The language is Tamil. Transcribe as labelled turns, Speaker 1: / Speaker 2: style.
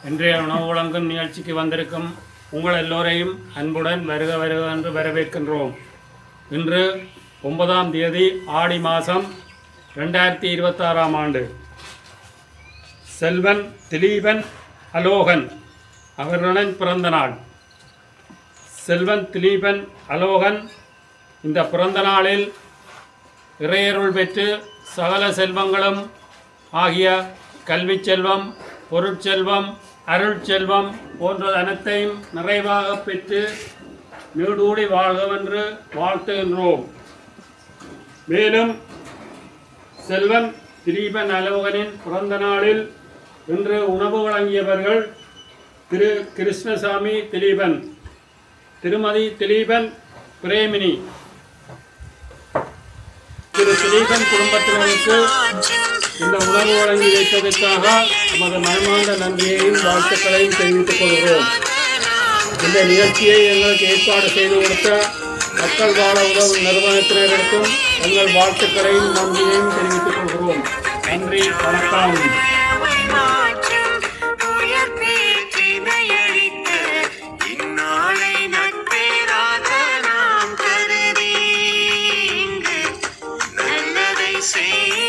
Speaker 1: இன்றைய உணவு வழங்கும் நிகழ்ச்சிக்கு வந்திருக்கும் உங்கள் எல்லோரையும் அன்புடன் வருக வருக என்று வரவேற்கின்றோம். இன்று 9ஆம் தேதி ஆடி மாதம் 2026ஆம் ஆண்டு. செல்வன் திலீபன் அலோகன் அவர்களின் பிறந்த நாள். செல்வன் திலீபன் அலோகன் இந்த பிறந்த நாளில் இறையருள் பெற்று சகல செல்வங்களும் ஆகிய கல்வி செல்வம், பொருட்செல்வம், அருள் செல்வம் போன்ற அனைத்தையும் நிறைவாக பெற்று நீடூடி வாழ்கவென்று வாழ்த்துகின்றோம். மேலும் செல்வன் திலீபன் அலோகனின் பிறந்த நாளில் இன்று உணவு வழங்கியவர்கள் திரு கிருஷ்ணசாமி திலீபன், திருமதி திலீபன் பிரேமினி. திரு திலீபன் குடும்பத்தினருக்கு இந்த உணவு வழங்கி வைத்ததற்காக நமது மனமார்ந்த நன்றியையும் வாழ்த்துக்களையும் தெரிவித்துக் கொள்கிறோம். இந்த நிகழ்ச்சியை எங்களுக்கு ஏற்பாடு செய்து கொடுத்த மக்கள் வாழ உதவும் நிறுவனத்தினருக்கும் எங்கள் வாழ்த்துக்களையும் நன்றியையும் தெரிவித்துக் கொள்கிறோம். நன்றி, வணக்கம்.
Speaker 2: Say